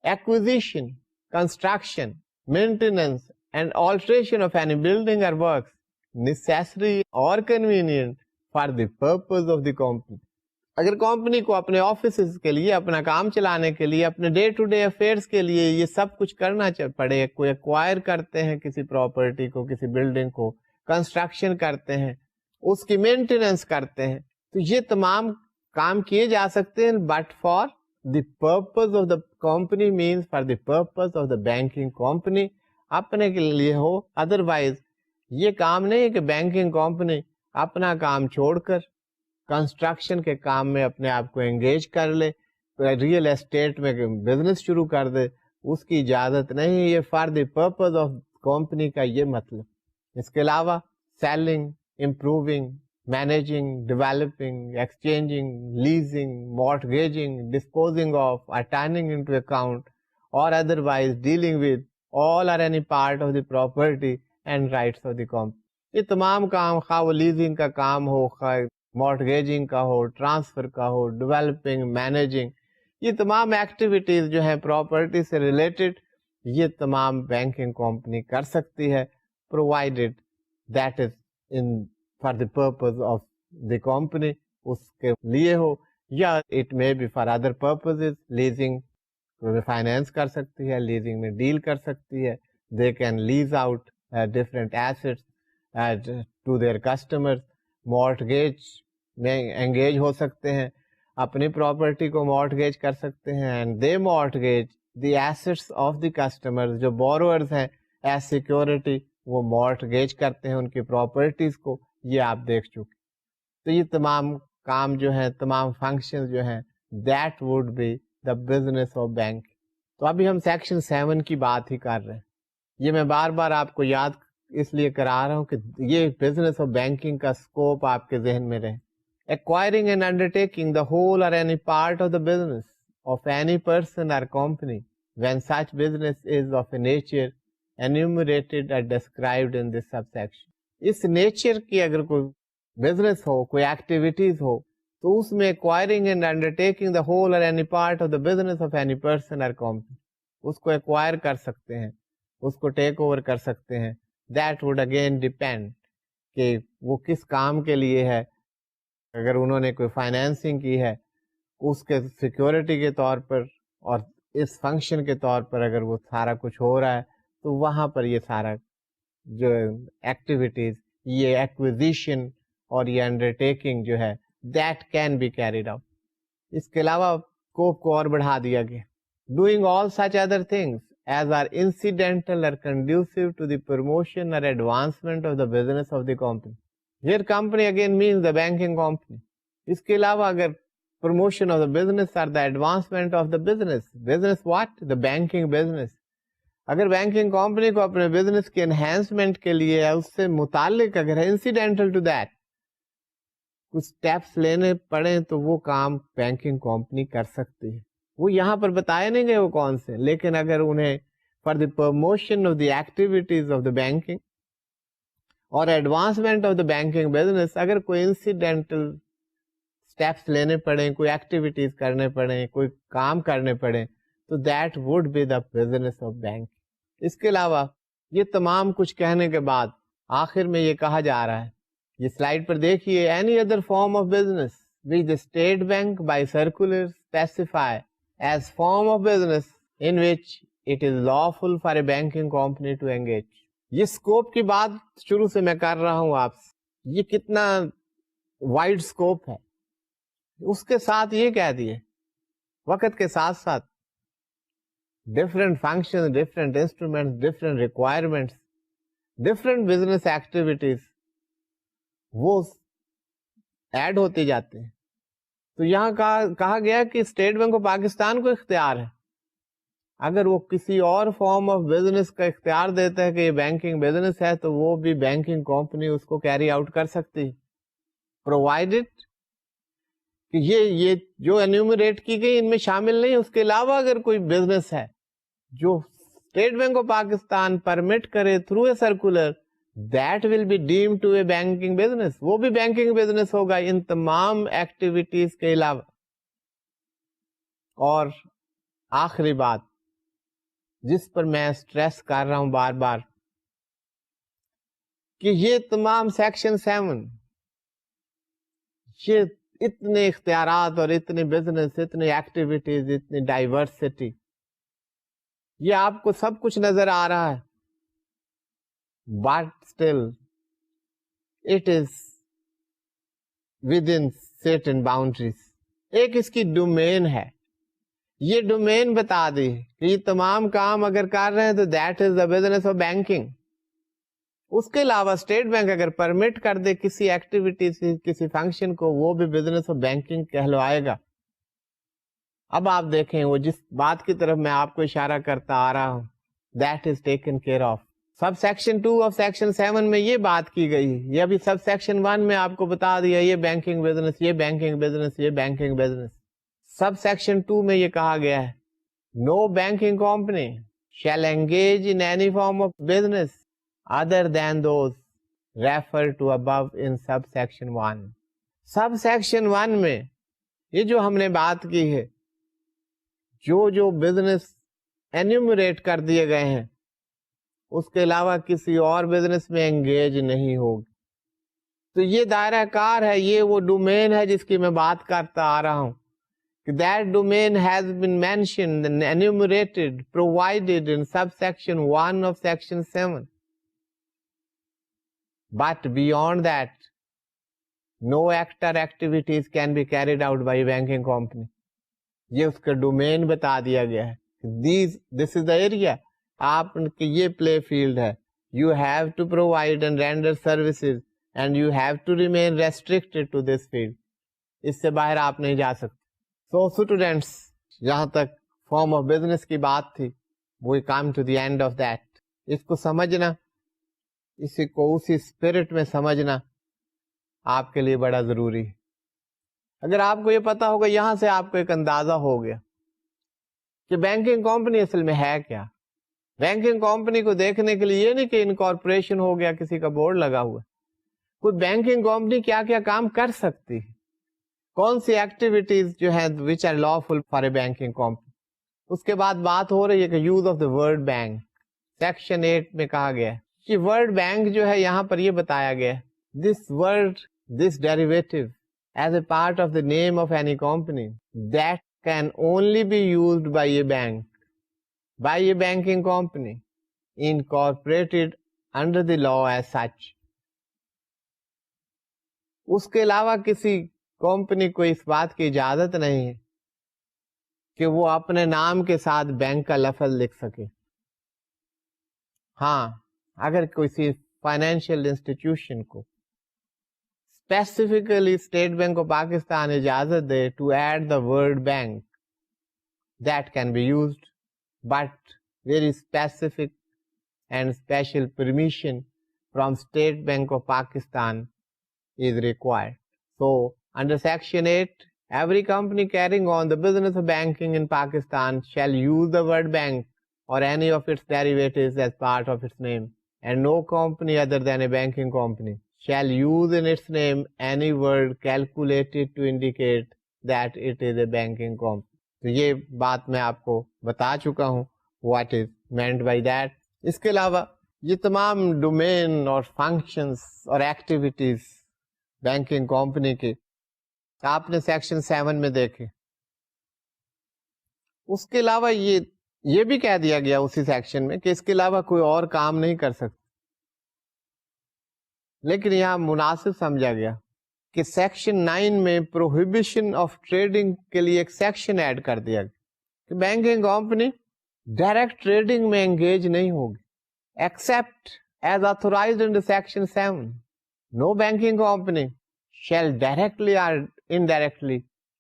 Acquisition, construction, maintenance and alteration of any building or works necessary or convenient for the purpose of the company. اگر کمپنی کو اپنے آفیسز کے لیے, اپنا کام چلانے کے لیے, اپنے ڈے ٹو ڈے افیئرس کے لیے یہ سب کچھ کرنا پڑے, کوئی ایکوائر کرتے ہیں کسی پراپرٹی کو, کسی بلڈنگ کو, کنسٹرکشن کرتے ہیں, اس کی مینٹیننس کرتے ہیں, تو یہ تمام کام کیے جا سکتے ہیں but for the purpose of the company means for the purpose of the banking company, اپنے کے لیے ہو. ادروائز یہ کام نہیں ہے کہ بینکنگ کمپنی اپنا کام چھوڑ کر کنسٹرکشن کے کام میں اپنے آپ کو انگیج کر لے, ریئل اسٹیٹ میں بزنس شروع کر دے, اس کی اجازت نہیں. یہ for the purpose of company کا یہ مطلب. اس کے علاوہ selling, improving, managing, developing, exchanging, leasing, mortgaging, disposing of, or turning into account, or otherwise dealing with all or any part of the property and rights of the company. یہ تمام کام خواہ وہ لیزنگ کا کام ہو, خواہ مارٹگیجنگ کا ہو, ٹرانسفر کا ہو, developing, managing, یہ تمام ایکٹیویٹیز جو ہیں پراپرٹی سے ریلیٹڈ, یہ تمام بینکنگ کمپنی کر سکتی ہے provided that is in for the purpose of the company, اس کے لیے ہو, یا it may be for other purposes. Leasing finance کر سکتی ہے, لیزنگ میں ڈیل کر سکتی ہے, they can lease out different assets to their customers. Mortgage میں انگیج ہو سکتے ہیں, اپنی پراپرٹی کو مارٹگیج کر سکتے ہیں, and they mortgage the assets of the customers, جو borrowers ہیں as security, وہ مارٹگیج کرتے ہیں ان کی پراپرٹیز کو. یہ آپ دیکھ چکے. تو یہ تمام کام جو ہیں, تمام فنکشن جو ہیں, that would be the business of bank. تو ابھی ہم سیکشن 7 کی بات ہی کر رہے ہیں. یہ میں بار بار آپ کو یاد اس لیے کرا رہا ہوں کہ یہ بزنس آف بینکنگ کا اسکوپ آپ کے ذہن میں رہے. Acquiring and undertaking the whole or any part of the business of any person or company when such business is of a nature enumerated or described in this subsection. اس nature کی اگر کوئی business ہو, کوئی activities ہو, تو اس میں acquiring and undertaking the whole or any part of the business of any person or company, اس کو ایکوائر کر سکتے ہیں, اس کو ٹیک اوور کر سکتے ہیں. دیٹ وڈ اگین ڈیپینڈ کہ وہ کس کام کے لیے ہے. اگر انہوں نے کوئی فائنینسنگ کی ہے اس کے سیکورٹی کے طور پر اور اس فنکشن کے طور پر اگر وہ سارا کچھ ہو رہا ہے, تو وہاں پر یہ سارا جو ایکٹیویٹیز, یہ ایکوزیشن اور یہ انڈرٹیکنگ جو ہے, that can be carried out. اس کے علاوہ اسکوپ کو اور بڑھا دیا گیا. Doing all such other things as are incidental or conducive to the promotion or advancement of the business of the company. Here company again means the banking company. اس کے علاوہ اگر promotion of the business or the advancement of the business, business what, the banking business. اگر banking company کو اپنے business کے enhancement کے لیے اس سے متعلق اگر انسیڈینٹل ٹو دیٹ کچھ اسٹیپس لینے پڑے تو وہ کام بینکنگ کمپنی کر سکتی ہے. وہ یہاں پر بتائے نہیں گئے وہ کون سے, لیکن اگر انہیں for the promotion of the activities of the banking or advancement of the banking business اگر کوئی انسیڈینٹل اسٹیپس لینے پڑیں, کوئی ایکٹیویٹیز کرنے پڑیں, کوئی کام کرنے پڑیں, تو that would be the business of bank. اس کے علاوہ یہ تمام کچھ کہنے کے بعد آخر میں یہ کہا جا رہا ہے, یہ سلائڈ پر دیکھیے, any other form of business which the state bank by circular specify as form of business in which it is lawful for a banking company to engage. یہ اسکوپ کی بات شروع سے میں کر رہا ہوں آپ سے, یہ کتنا وائڈ اسکوپ ہے. اس کے ساتھ یہ کہہ دیے وقت کے ساتھ ساتھ different function, different instruments, different requirements, different business activities وہ ایڈ ہوتے جاتے ہیں. تو یہاں کہا گیا کہ اسٹیٹ بینک آف پاکستان کو اختیار ہے, اگر وہ کسی اور فارم آف بزنس کا اختیار دیتا ہے کہ یہ بینکنگ بزنس ہے تو وہ بھی بینکنگ کمپنی اس کو کیری آؤٹ کر سکتی ہے, پرووائڈڈ کہ یہ جو انیومریٹ کی گئی ان میں شامل نہیں. اس کے علاوہ اگر کوئی بزنس ہے جو State Bank of Pakistan permit کرے through a circular, that will be deemed to a banking business, وہ بھی بینکنگ بزنس ہوگا ان تمام ایکٹیویٹیز کے علاوہ. اور آخری بات جس پر میں اسٹریس کر رہا ہوں بار بار کہ یہ تمام سیکشن 7 یہ اتنے اختیارات اور اتنے بزنس, اتنی ایکٹیویٹیز, اتنی ڈائیورسٹی, یہ آپ کو سب کچھ نظر آ رہا ہے, but still it is with in certain boundaries. ایک اس کی ڈومین ہے, یہ ڈومین بتا دی کہ یہ تمام کام اگر کر رہے ہیں تو that is the business of banking. اس کے علاوہ اسٹیٹ بینک اگر پرمٹ کر دے کسی ایکٹیویٹی سے کسی فنکشن کو, وہ بھی بزنس آف بینکنگ کہلوائے گا. اب آپ دیکھیں وہ جس بات کی طرف میں آپ کو اشارہ کرتا آ رہا ہوں, that is taken care of. Sub section 2 of section 7 میں یہ بات کی گئی, یہ ابھی سب سیکشن 1 میں آپ کو بتا دیا یہ بینکنگ بزنس, یہ بینکنگ بزنس, یہ بینکنگ بزنس. سب سیکشن 2 میں یہ کہا گیا ہے نو banking company shall engage in any form of business other than those referred to above in subsection 1. Subsection 1 میں یہ جو ہم نے بات کی ہے, جو بزنس انیومریٹ کر دیے گئے ہیں اس کے علاوہ کسی اور بزنس میں انگیج نہیں ہوگی. تو یہ دائرہ کار ہے, یہ وہ ڈومین ہے جس کی میں بات کرتا آ رہا ہوں کہ that domain has been mentioned and enumerated, provided in subsection 1 of section 7. But beyond that, no act or activities can be carried out by a banking company. یہ اس کا ڈومین بتا دیا گیا ہے. This is the area. آپ کی یہ play field ہے. You have to provide and render services and you have to remain restricted to this field. اس سے باہر آپ نہیں جا سکتے. So students, جہاں تک form of business کی بات تھی, we come to the end of that. اس کو سمجھنا, اسی کو اسی اسپرٹ میں سمجھنا آپ کے لیے بڑا ضروری ہے. اگر آپ کو یہ پتا ہوگا, یہاں سے آپ کو ایک اندازہ ہو گیا کہ بینکنگ کمپنی اصل میں ہے کیا. بینکنگ کمپنی کو دیکھنے کے لیے یہ نہیں کہ انکارپوریشن ہو گیا, کسی کا بورڈ لگا ہوا, کوئی بینکنگ کمپنی کیا کیا کام کر سکتی ہے, کون سی ایکٹیویٹیز جو ہیں which are lawful for a banking company. اس کے بعد بات ہو رہی ہے کہ use of the word bank. Section 8 میں کہا گیا کہ ورڈ بینک جو ہے یہاں پر یہ بتایا گیا this word, this derivative as a part of the name of any company that can only be used by a bank, by a banking company incorporated under the law as such. اس کے علاوہ کسی company کو اس بات کی اجازت نہیں ہے کہ وہ اپنے نام کے ساتھ بینک کا لفظ لکھ سکے. ہاں, اگر کسی فائنینشیل انسٹیٹیوشن کو specifically State Bank of Pakistan اجازت دے to add the word bank, that can be used, but very specific and special permission from State Bank of Pakistan is required. So under section 8, every company carrying on the business of banking in Pakistan shall use the word bank or any of its derivatives as part of its name, and no company other than a banking company shall use in its name any word calculated to indicate that it is a banking company. تو یہ بات میں آپ کو بتا چکا ہوں what is meant by that. اس کے علاوہ یہ تمام ڈومین اور فنکشنز اور ایکٹیویٹیز بینکنگ کمپنی کے آپ نے سیکشن 7 میں دیکھے. اس کے علاوہ یہ بھی کہہ دیا گیا اسی سیکشن میں کہ اس کے علاوہ کوئی اور کام نہیں کر سکتا. لیکن یہاں مناسب سمجھا گیا کہ سیکشن 9 میں پروہیبیشن آف ٹریڈنگ کے لیے ایک سیکشن ایڈ کر دیا گیا کہ بینکنگ کمپنی ڈائریکٹ ٹریڈنگ میں انگیج نہیں ہوگی except as authorized under section 7. No banking company shall directly or indirectly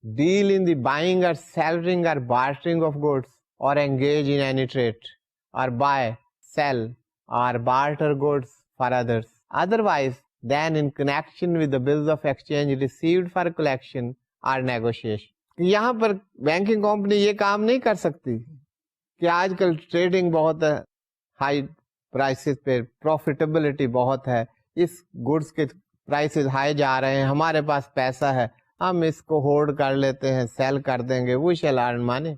deal in the buying or selling or bartering of goods or engage in any trade or buy, sell or barter goods for others otherwise than in connection with the bills of exchange received for collection or negotiation. یہاں پر banking company یہ کام نہیں کر سکتی کہ آج کل trading بہت high prices پہ پروفیٹیبلٹی بہت ہے, اس گڈس کے پرائسز ہائی جا رہے ہیں, ہمارے پاس پیسہ ہے, ہم اس کو ہولڈ کر لیتے ہیں, سیل کر دیں گے, وی شیل ارن منی.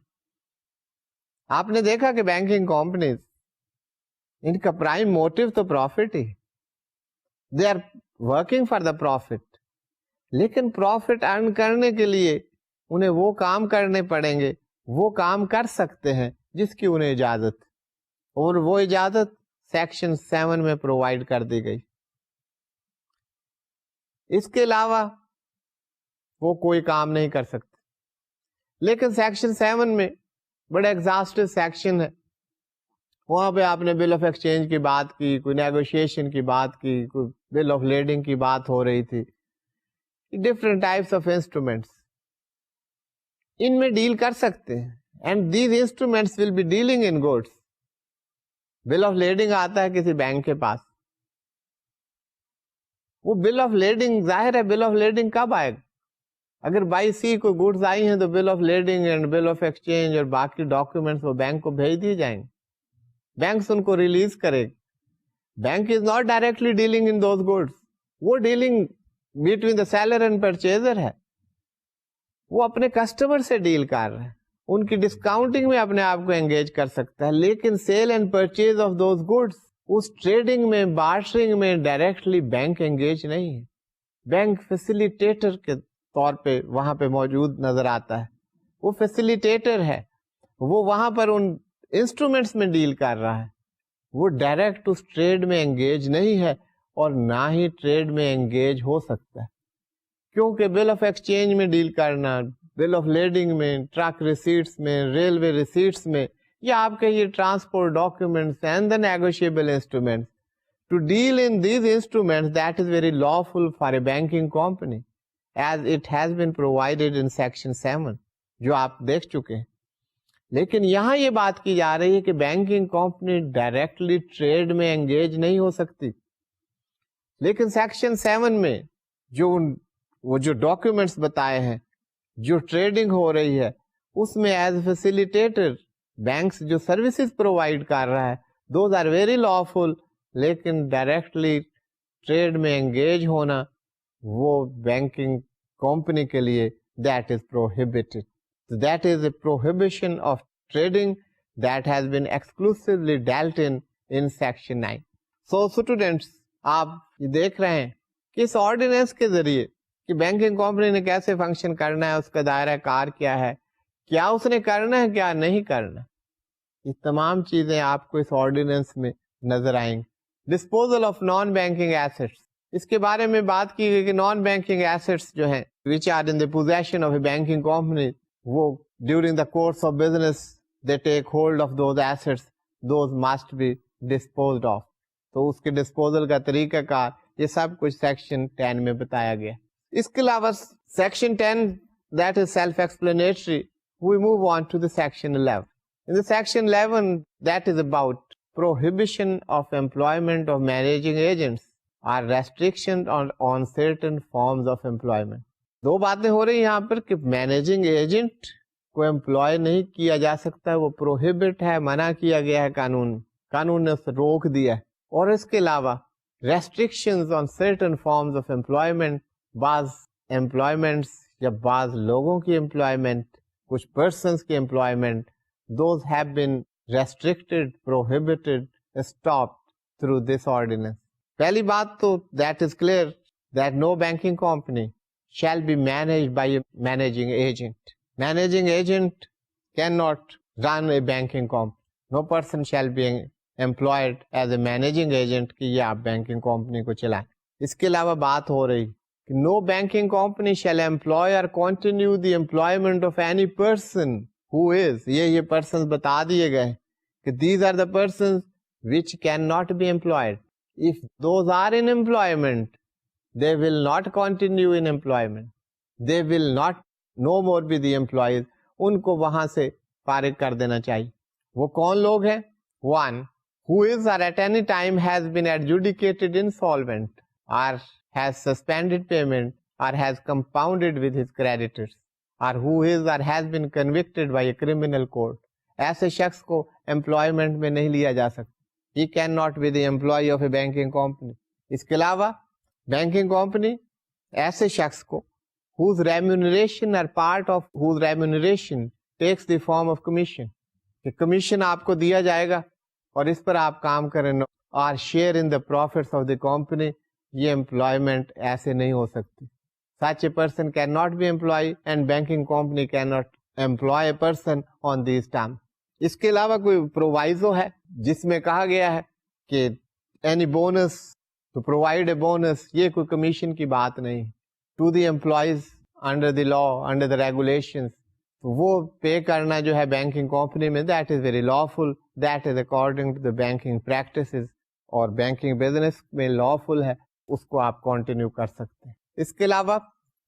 آپ نے دیکھا کہ بینکنگ کمپنیز ان کا پرائم موٹو تو پروفٹ ہی, they are working for the profit, لیکن پروفٹ ارن کرنے کے لیے انہیں وہ کام کرنے پڑیں گے, وہ کام کر سکتے ہیں جس کی انہیں اجازت, اور وہ اجازت سیکشن 7 میں پرووائڈ کر دی گئی. اس کے علاوہ وہ کوئی کام نہیں کر سکتے. لیکن سیکشن 7 میں بڑے ایگزاسٹو سیکشن ہے, وہاں پہ آپ نے بل آف ایکسچینج کی بات کی, کوئی نیگوشیشن کی بات کی, کوئی بل آف لیڈنگ کی بات ہو رہی تھی, ڈفرینٹ ٹائپس آف انسٹرومینٹس ان میں ڈیل کر سکتے ہیں. And these instruments will be dealing in goods. Bill of lading آتا ہے کسی بینک کے پاس, وہ بل آف لیڈنگ, ظاہر ہے بل آف لیڈنگ کب آئے گا؟ اگر بائی سی کوئی گڈس آئی ہیں تو بل of leading and bill of exchange اور باقی ڈاکیومنٹس وہ بینک کو بھیج دیے جائیں گے, بینکس ان کو ریلیز کرے گا. Bank is not directly dealing in those goods, وہ dealing between the seller and purchaser ہے, وہ اپنے کسٹمر سے ڈیل کر رہے ہیں, ان کی ڈسکاؤنٹنگ میں اپنے آپ کو انگیج کر سکتا ہے. لیکن sale and purchase of those goods, اس ٹریڈنگ میں, بارٹرنگ میں ڈائریکٹلی بینک انگیج نہیں ہے. بینک فیسیلیٹیٹر کے طور پہ وہاں پہ موجود نظر آتا ہے, وہ فیسیلیٹیٹر ہے, وہ وہاں پر ان انسٹرومینٹس میں ڈیل کر رہا ہے, وہ ڈائریکٹ اس ٹریڈ میں انگیج نہیں ہے اور نہ ہی ٹریڈ میں انگیج ہو سکتا ہے. کیونکہ بل آف ایکسچینج میں ڈیل کرنا, بل آف لیڈنگ میں, ٹرک ریسیٹس میں, ریلوے ریسیٹس میں, یا آپ کے یہ transport documents and the negotiable instruments, to deal in these instruments that is very lawful for a banking company as it has been provided in section 7 جو آپ دیکھ چکے ہیں. لیکن یہاں یہ بات کی جا رہی ہے کہ بینکنگ کمپنی ڈائریکٹلی ٹریڈ میں انگیج نہیں ہو سکتی. لیکن سیکشن 7 میں وہ جو ڈاکیومنٹس بتائے ہیں, جو ٹریڈنگ ہو رہی ہے, اس میں ایز فیسیلیٹیٹر بینکس جو سروسز پرووائڈ کر رہا ہے, دوز آر ویری lawful. لیکن ڈائریکٹلی ٹریڈ میں انگیج ہونا وہ بینکنگ کمپنی کے لیے that is prohibited. That is a prohibition of trading that has been exclusively dealt in section 9. So students, آپ یہ دیکھ رہے ہیں کہ اس آرڈیننس کے ذریعے کہ بینکنگ کمپنی نے کیسے فنکشن کرنا ہے, اس کا دائرہ کار کیا ہے, کیا اس نے کرنا ہے, کیا نہیں کرنا, یہ تمام چیزیں آپ کو اس آرڈیننس میں نظر آئیں گی. Disposal of non banking assets, اس کے بارے میں بات کی گئی کہ نان بینکنگ ایسٹس جو ہیں which are in the possession of a banking company, وہ during the course of business they take hold of those assets, those must be disposed of. تو اس کے ڈسپوزل کا طریقہ کار یہ سب کچھ سیکشن 10 میں بتایا گیا. اس کے علاوہ section 10 that is self-explanatory, we move on to the section 11. In the section 11 that is about prohibition of employment of managing agents or restriction on certain forms of employment. دو باتیں ہو رہی ہیں یہاں پر کہ مینیجنگ ایجنٹ کو employ نہیں کیا جا سکتا ہے, وہ پروہیبٹ ہے, منع کیا گیا ہے, قانون نے اسے روک دیا ہے. اور اس کے علاوہ restrictions on certain forms of employment, بعض امپلائمنٹس یا بعض لوگوں کی امپلائمنٹ, کچھ پرسنس کی employment, those have been restricted, prohibited, stopped through this ordinance. پہلی بات تو that is clear that no banking company shall be managed by a managing agent. Managing agent cannot run a banking company. No person shall be employed as a managing agent کہ یہ آپ banking company کو چلائیں. اس کے علاوہ بات ہو رہی کہ no banking company shall employ or continue the employment of any person who is, یہ persons بتا دیے گئے کہ these are the persons which cannot be employed. If those are in employment, they will not continue in employment. They will not no more be the employees. ان کو وہاں سے فارغ کر دینا چاہیے. وہ کون لوگ ہیں؟ One, who is or at any time has been adjudicated insolvent or has suspended payment or has compounded with his creditors or who is or has been convicted by a criminal court. ایسے شخص کو employment میں نہیں لیا جا سکتا. He cannot be the employee of a banking company. اس کے علاوہ banking company ایسے شخص کو whose remuneration or part of whose remuneration takes the form of commission, کہ کمیشن آپ کو دیا جائے گا اور اس پر آپ کام کریں اور share in the profits of the company, یہ امپلائمنٹ ایسے نہیں ہو سکتی. such a person cannot be employee and banking company cannot employ a person on these terms. اس کے علاوہ کوئی پرووائزو ہے جس میں کہا گیا ہے کہ any bonus to provide a bonus، یہ کوئی کمیشن کی بات نہیں. to the employees under the law, under the regulations، وہ پے کرنا جو ہے بینکنگ کمپنی میں that is very lawful, that is according to the banking practices، اور بینکنگ بزنس میں lawful ہے، اس کو آپ کنٹینیو کر سکتے ہیں. اس کے علاوہ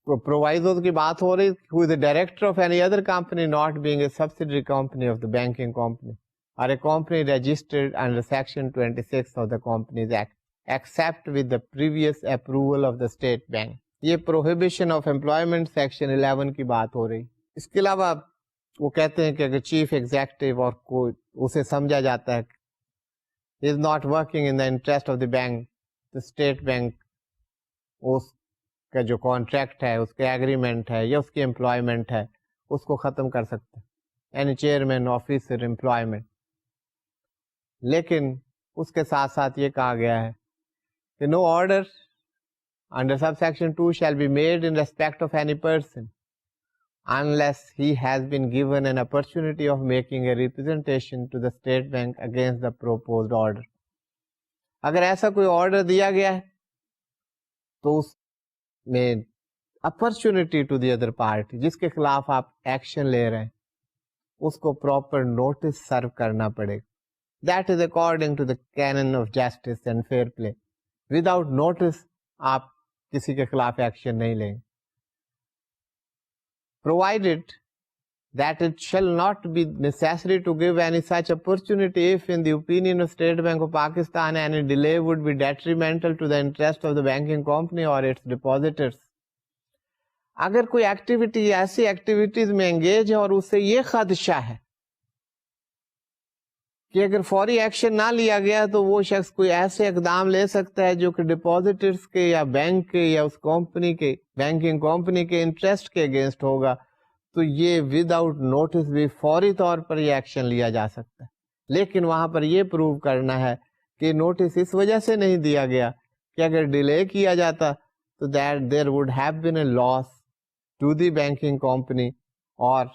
پرووائزوز کی بات ہو رہی who is the director of any other company not being a subsidiary company of the banking company or a company registered under section 26 of the Companies Act except with the previous approval of the state bank. یہ prohibition of employment section 11 کی بات ہو رہی. اس کے علاوہ وہ کہتے ہیں کہ اگر چیف ایگزیکٹو اور کوئی اسے سمجھا جاتا ہے is not working in the interest of the bank, the state bank اس کا جو کانٹریکٹ ہے، اس کا ایگریمنٹ ہے یا اس کی امپلائمنٹ ہے، اس کو ختم کر سکتے ہیں. Any chairman officer employment. لیکن اس کے ساتھ ساتھ یہ کہا گیا ہے کہ نو order under subsection 2 shall be made in respect of any person unless he has been given an opportunity of making a representation to the state bank against the proposed order. اگر ایسا کوئی آرڈر دیا گیا ہے تو اس میں opportunity to the other party, جس کے خلاف آپ ایکشن لے رہے ہیں، اس کو پراپر نوٹس سرو کرنا پڑے گا. That is according to the canon of justice and fair play. Without notice آپ کسی کے خلاف ایکشن نہیں لیں گے. provided that it shall not be necessary to give any such opportunity if in the opinion of State Bank of Pakistan any delay would be detrimental to the interest of the banking company or its depositors. اگر کوئی activity ایسی activities میں engage ہے اور اس سے یہ خدشہ ہے کہ اگر فوری ایکشن نہ لیا گیا تو وہ شخص کوئی ایسے اقدام لے سکتا ہے جو کہ ڈپازیٹرز کے یا بینک کے یا اس کمپنی کے بینکنگ کمپنی کے انٹرسٹ کے اگینسٹ ہوگا، تو یہ ود آؤٹ نوٹس بھی فوری طور پر یہ ایکشن لیا جا سکتا ہے. لیکن وہاں پر یہ پروو کرنا ہے کہ نوٹس اس وجہ سے نہیں دیا گیا کہ اگر ڈیلے کیا جاتا تو that there would have been a loss to the banking company or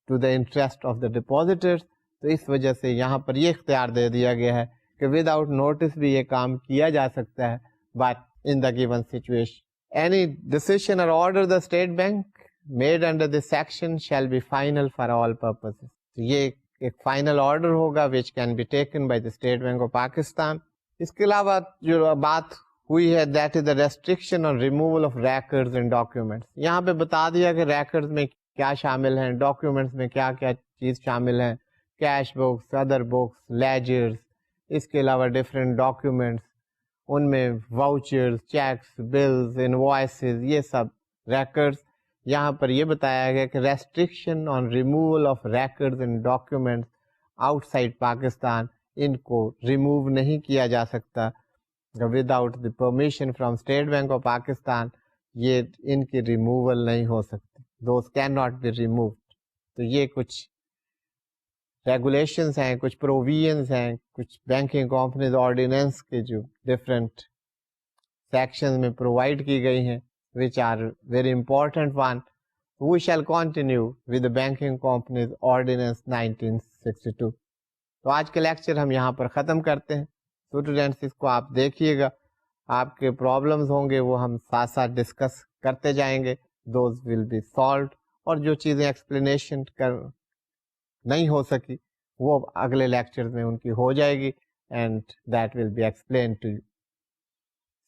to the interest of the depositors. تو اس وجہ سے یہاں پر یہ اختیار دے دیا گیا ہے کہ ود آؤٹ نوٹس بھی یہ کام کیا جا سکتا ہے. But in the given situation any decision or order the State Bank made under this section shall be final for all purposes. یہ ایک فائنل آرڈر ہوگا which can be taken by the State Bank of Pakistan. اس کے علاوہ جو بات ہوئی ہے that is the restriction on removal of records and documents. یہاں پہ بتا دیا کہ ریکارڈز میں کیا شامل ہیں، ڈاکیومنٹس میں کیا کیا چیز شامل ہیں، cash books, other books, ledgers. اس کے علاوہ ڈفرینٹ ڈاکیومنٹس، ان میں واؤچرز، چیکس، بلز، انوائسز، یہ سب ریکارڈز. یہاں پر یہ بتایا گیا کہ restriction on removal of records and documents outside Pakistan, ان کو ریموو نہیں کیا جا سکتا without the permission from State Bank of Pakistan. یہ ان کی ریموول نہیں ہو سکتی، those can not be removed. تو یہ کچھ ریگولیشنس ہیں, کچھ پروویژنس ہیں, کچھ بینکنگ کمپنیز آرڈیننس کے جو ڈفرینٹ سیکشن میں پرووائڈ کی گئی ہیں, which are very important one. We shall continue with the Banking Companies Ordinance 1962. تو آج کے لیکچر ہم یہاں پر ختم کرتے ہیں. اسٹوڈینٹس اس کو آپ دیکھیے گا, آپ کے پرابلمز ہوں گے وہ ہم ساتھ ساتھ ڈسکس کرتے جائیں گے. دوز ول بی سالوڈ, اور جو چیزیں ایکسپلینیشن نہیں ہو سکی وہ اگلے لیکچر میں ان کی ہو جائے گی, and that will be explain to you.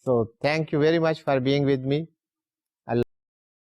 So thank you very much for being with me.